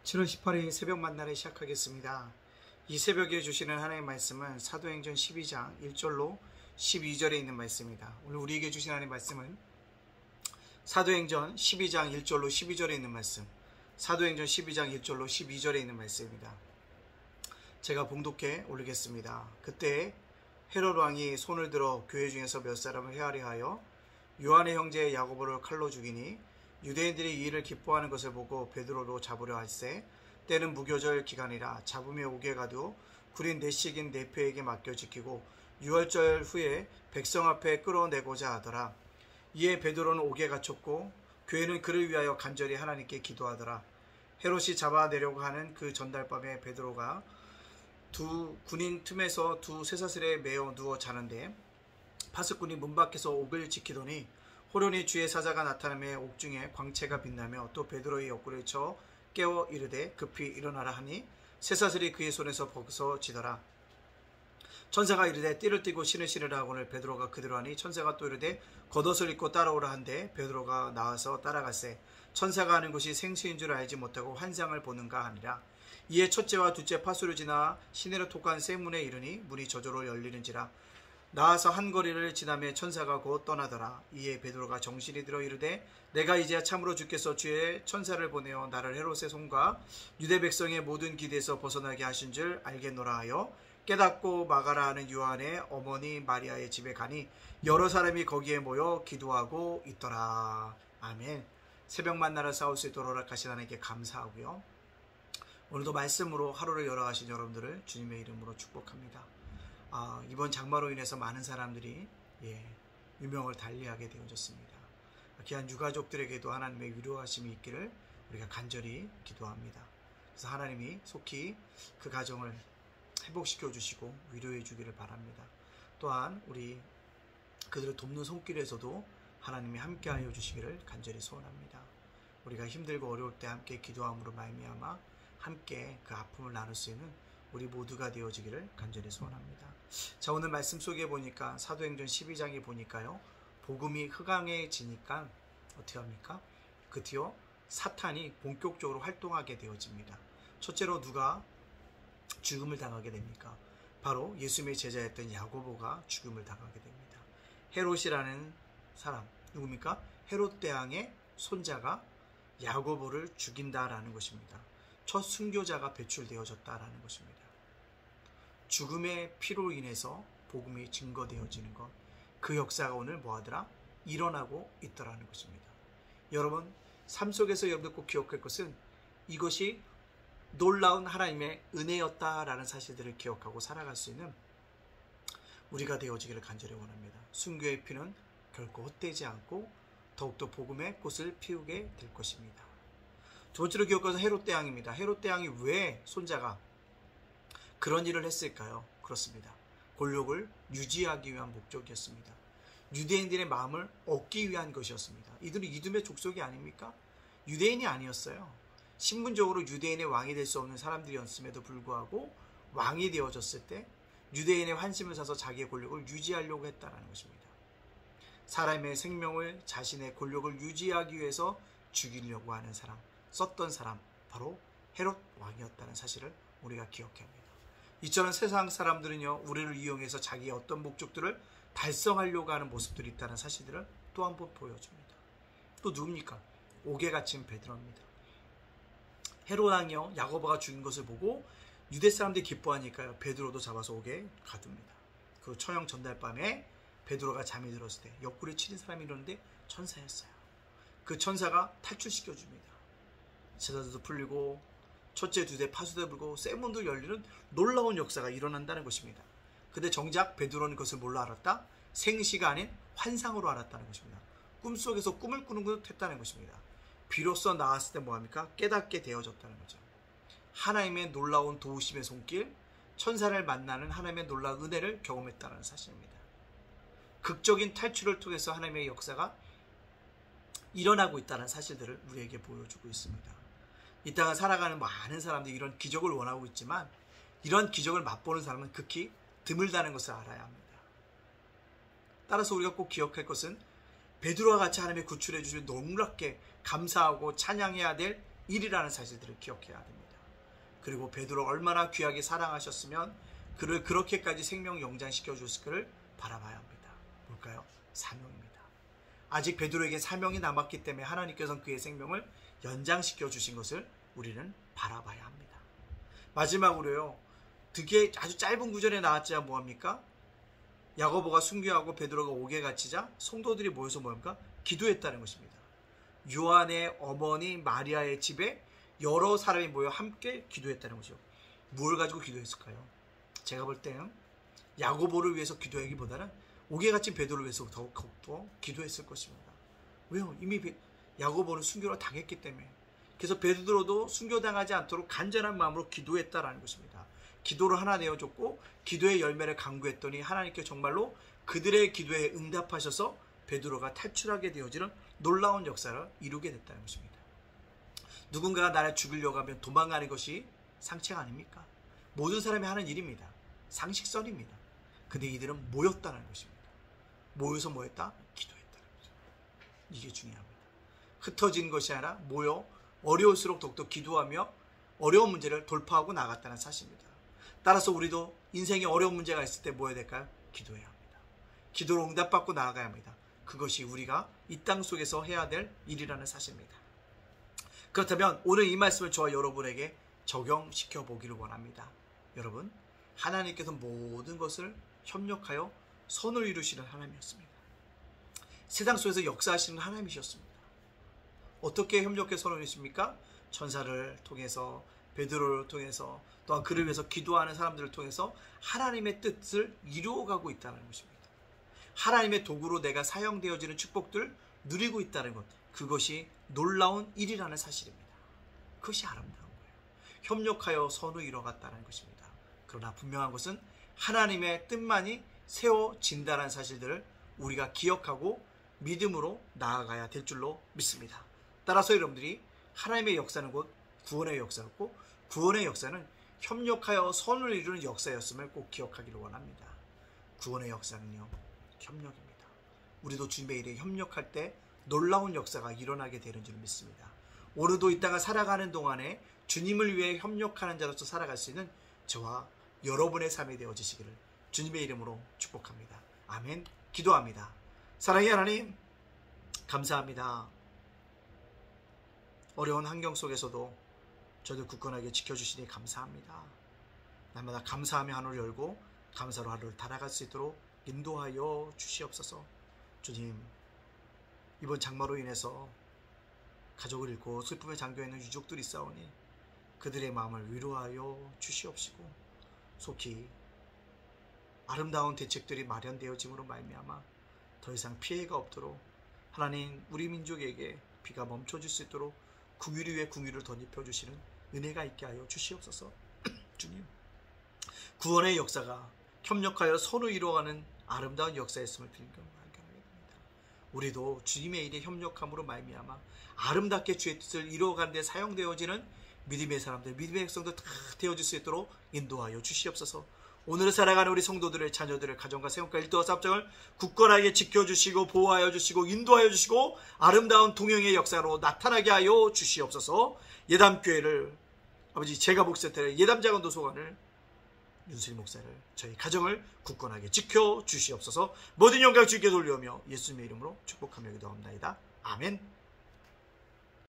7월 18일 새벽 만나를 시작하겠습니다. 이 새벽에 주시는 하나님의 말씀은 사도행전 12장 1절로 12절에 있는 말씀입니다. 오늘 우리에게 주신 하나님의 말씀은 사도행전 12장 1절로 12절에 있는 말씀, 사도행전 12장 1절로 12절에 있는 말씀입니다. 제가 봉독해 올리겠습니다. 그때 헤롯 왕이 손을 들어 교회 중에서 몇 사람을 헤아려 하여 요한의 형제 야고보를 칼로 죽이니 유대인들이 이 일을 기뻐하는 것을 보고 베드로로 잡으려 할세 때는 무교절 기간이라 잡음에 옥에 가두 구린 내식인 네페에게 맡겨 지키고 유월절 후에 백성 앞에 끌어내고자 하더라. 이에 베드로는 옥에 갇혔고 교회는 그를 위하여 간절히 하나님께 기도하더라. 헤롯이 잡아내려고 하는 그 전날 밤에 베드로가 두 군인 틈에서 두 쇠사슬에 매어 누워 자는데 파수꾼이 문 밖에서 옥을 지키더니 호련히 주의 사자가 나타나며 옥중에 광채가 빛나며 또 베드로의 옆구리를 쳐 깨워 이르되 급히 일어나라 하니 쇠사슬이 그의 손에서 벗어지더라. 천사가 이르되 띠를 띠고 신을 신으라 하거늘 베드로가 그대로 하니 천사가 또 이르되 겉옷을 입고 따라오라 한데 베드로가 나와서 따라갈세 천사가 하는 것이 생수인 줄 알지 못하고 환상을 보는가 하니라. 이에 첫째와 둘째 파수를 지나 시내로 톡한 세 문에 이르니 문이 저절로 열리는지라. 나와서 한 거리를 지나며 천사가 곧 떠나더라. 이에 베드로가 정신이 들어 이르되 내가 이제야 참으로 주께서 주의 천사를 보내어 나를 헤롯의 손과 유대 백성의 모든 기대에서 벗어나게 하신 줄 알겠노라 하여 깨닫고 마가라 하는 요한의 어머니 마리아의 집에 가니 여러 사람이 거기에 모여 기도하고 있더라. 아멘. 새벽 만나러 싸울 수 있도록 허락하신 하나님께 감사하고요. 오늘도 말씀으로 하루를 열어가신 여러분들을 주님의 이름으로 축복합니다. 이번 장마로 인해서 많은 사람들이 유명을 달리하게 되어졌습니다. 귀한 유가족들에게도 하나님의 위로하심이 있기를 우리가 간절히 기도합니다. 그래서 하나님이 속히 그 가정을 회복시켜 주시고 위로해 주기를 바랍니다. 또한 우리 그들을 돕는 손길에서도 하나님이 함께하여 주시기를 간절히 소원합니다. 우리가 힘들고 어려울 때 함께 기도함으로 말미암아 함께 그 아픔을 나눌 수 있는 우리 모두가 되어지기를 간절히 소원합니다. 자, 오늘 말씀 속에 보니까 사도행전 12장에 보니까요, 복음이 흑강해지니까 어떻게 합니까? 그 뒤어 사탄이 본격적으로 활동하게 되어집니다. 첫째로 누가 죽음을 당하게 됩니까? 바로 예수님의 제자였던 야고보가 죽음을 당하게 됩니다. 헤롯이라는 사람, 누굽니까? 헤롯 대왕의 손자가 야고보를 죽인다라는 것입니다. 첫 순교자가 배출되어졌다라는 것입니다. 죽음의 피로 인해서 복음이 증거되어지는 것, 그 역사가 오늘 뭐하더라? 일어나고 있더라는 것입니다. 여러분, 삶 속에서 여러분들 꼭 기억할 것은 이것이 놀라운 하나님의 은혜였다라는 사실들을 기억하고 살아갈 수 있는 우리가 되어지기를 간절히 원합니다. 순교의 피는 결코 헛되지 않고 더욱더 복음의 꽃을 피우게 될 것입니다. 두 번째로 기억하는 헤롯 대왕입니다. 헤롯 대왕이 왜 손자가 그런 일을 했을까요? 그렇습니다. 권력을 유지하기 위한 목적이었습니다. 유대인들의 마음을 얻기 위한 것이었습니다. 이들은 이두메 족속이 아닙니까? 유대인이 아니었어요. 신분적으로 유대인의 왕이 될 수 없는 사람들이었음에도 불구하고 왕이 되어졌을 때 유대인의 환심을 사서 자기의 권력을 유지하려고 했다는 것입니다. 사람의 생명을 자신의 권력을 유지하기 위해서 죽이려고 하는 사람, 썼던 사람, 바로 헤롯 왕이었다는 사실을 우리가 기억해야 합니다. 이처럼 세상 사람들은요, 우리를 이용해서 자기의 어떤 목적들을 달성하려고 하는 모습들이 있다는 사실들을 또 한 번 보여줍니다. 또 누굽니까? 옥에 갇힌 베드로입니다. 헤롯 왕이요, 야고보가 죽인 것을 보고 유대 사람들이 기뻐하니까요, 베드로도 잡아서 옥에 가둡니다. 그 처형 전날 밤에 베드로가 잠이 들었을 때 옆구리 치는 사람이 이러는데 천사였어요. 그 천사가 탈출시켜줍니다. 제자들도 풀리고 첫째, 둘째 파수도 불고 쇠문도 열리는 놀라운 역사가 일어난다는 것입니다. 근데 정작 베드로는 그것을 뭘로 알았다? 생시가 아닌 환상으로 알았다는 것입니다. 꿈속에서 꿈을 꾸는 듯 했다는 것입니다. 비로소 나왔을 때 뭐합니까? 깨닫게 되어졌다는 거죠. 하나님의 놀라운 도우심의 손길, 천사를 만나는 하나님의 놀라운 은혜를 경험했다는 사실입니다. 극적인 탈출을 통해서 하나님의 역사가 일어나고 있다는 사실들을 우리에게 보여주고 있습니다. 이 땅을 살아가는 많은 사람들이 이런 기적을 원하고 있지만 이런 기적을 맛보는 사람은 극히 드물다는 것을 알아야 합니다. 따라서 우리가 꼭 기억할 것은 베드로와 같이 하나님의 구출해 주신 놀랍게 감사하고 찬양해야 될 일이라는 사실들을 기억해야 됩니다. 그리고 베드로 얼마나 귀하게 사랑하셨으면 그를 그렇게까지 생명 연장시켜 주실까를 바라봐야 합니다. 뭘까요? 사명입니다. 아직 베드로에게 사명이 남았기 때문에 하나님께서는 그의 생명을 연장시켜 주신 것을 우리는 바라봐야 합니다. 마지막으로요, 되게 아주 짧은 구절에 나왔자 뭐합니까? 야고보가 순교하고 베드로가 옥에 갇히자 성도들이 모여서 뭐합니까? 기도했다는 것입니다. 요한의 어머니 마리아의 집에 여러 사람이 모여 함께 기도했다는 것이죠. 무엇을 가지고 기도했을까요? 제가 볼 때는 야고보를 위해서 기도하기보다는 옥에 갇힌 베드로를 위해서 더욱더 기도했을 것입니다. 왜요? 이미 야고보는 순교를 당했기 때문에. 그래서 베드로도 순교당하지 않도록 간절한 마음으로 기도했다라는 것입니다. 기도를 하나 내어줬고 기도의 열매를 간구했더니 하나님께 정말로 그들의 기도에 응답하셔서 베드로가 탈출하게 되어지는 놀라운 역사를 이루게 됐다는 것입니다. 누군가가 나를 죽이려고 하면 도망가는 것이 상책 아닙니까? 모든 사람이 하는 일입니다. 상식선입니다. 근데 이들은 모였다는 것입니다. 모여서 뭐 했다? 기도했다는 거죠. 이게 중요합니다. 흩어진 것이 아니라 모여 어려울수록 더욱더 기도하며 어려운 문제를 돌파하고 나갔다는 사실입니다. 따라서 우리도 인생에 어려운 문제가 있을 때 뭐 해야 될까요? 기도해야 합니다. 기도로 응답받고 나아가야 합니다. 그것이 우리가 이 땅 속에서 해야 될 일이라는 사실입니다. 그렇다면 오늘 이 말씀을 저와 여러분에게 적용시켜 보기를 원합니다. 여러분, 하나님께서 모든 것을 협력하여 선을 이루시는 하나님이었습니다. 세상 속에서 역사하시는 하나님이셨습니다. 어떻게 협력해 선을 이루십니까? 천사를 통해서, 베드로를 통해서, 또한 그를 위해서 기도하는 사람들을 통해서 하나님의 뜻을 이루어가고 있다는 것입니다. 하나님의 도구로 내가 사용되어지는 축복들을 누리고 있다는 것, 그것이 놀라운 일이라는 사실입니다. 그것이 아름다운 거예요. 협력하여 선을 이뤄갔다는 것입니다. 그러나 분명한 것은 하나님의 뜻만이 세워진다는 사실들을 우리가 기억하고 믿음으로 나아가야 될 줄로 믿습니다. 따라서 여러분들이 하나님의 역사는 곧 구원의 역사였고 구원의 역사는 협력하여 선을 이루는 역사였음을 꼭 기억하기를 원합니다. 구원의 역사는요, 협력입니다. 우리도 주님의 일에 협력할 때 놀라운 역사가 일어나게 되는 줄 믿습니다. 오늘도 이 땅을 살아가는 동안에 주님을 위해 협력하는 자로서 살아갈 수 있는 저와 여러분의 삶이 되어지시기를 주님의 이름으로 축복합니다. 아멘. 기도합니다. 사랑의 하나님, 감사합니다. 어려운 환경 속에서도 저를 굳건하게 지켜주시니 감사합니다. 날마다 감사하며 하늘을 열고 감사로 하루를 달아갈 수 있도록 인도하여 주시옵소서. 주님, 이번 장마로 인해서 가족을 잃고 슬픔에 잠겨있는 유족들이 있사오니 그들의 마음을 위로하여 주시옵시고 속히 아름다운 대책들이 마련되어짐으로 말미암아 더 이상 피해가 없도록 하나님, 우리 민족에게 비가 멈춰질 수 있도록 궁유리 위에 궁유를 덧입혀주시는 은혜가 있게 하여 주시옵소서. 주님, 구원의 역사가 협력하여 선을 이루어가는 아름다운 역사였음을 발견하게 됩니다. 우리도 주님의 일에 협력함으로 말미암아 아름답게 주의 뜻을 이루어가는 데 사용되어지는 믿음의 사람들, 믿음의 백성들 다 되어질 수 있도록 인도하여 주시옵소서. 오늘 살아가는 우리 성도들의 자녀들의 가정과 생업과 일터와 사업장을 굳건하게 지켜주시고 보호하여 주시고 인도하여 주시고 아름다운 동행의 역사로 나타나게 하여 주시옵소서. 예담교회를, 아버지 제가 목사를 예담작은 도서관을, 윤수리 목사를, 저희 가정을 굳건하게 지켜주시옵소서. 모든 영광 주께 돌려오며 예수님의 이름으로 축복하며 기도합니다. 아멘.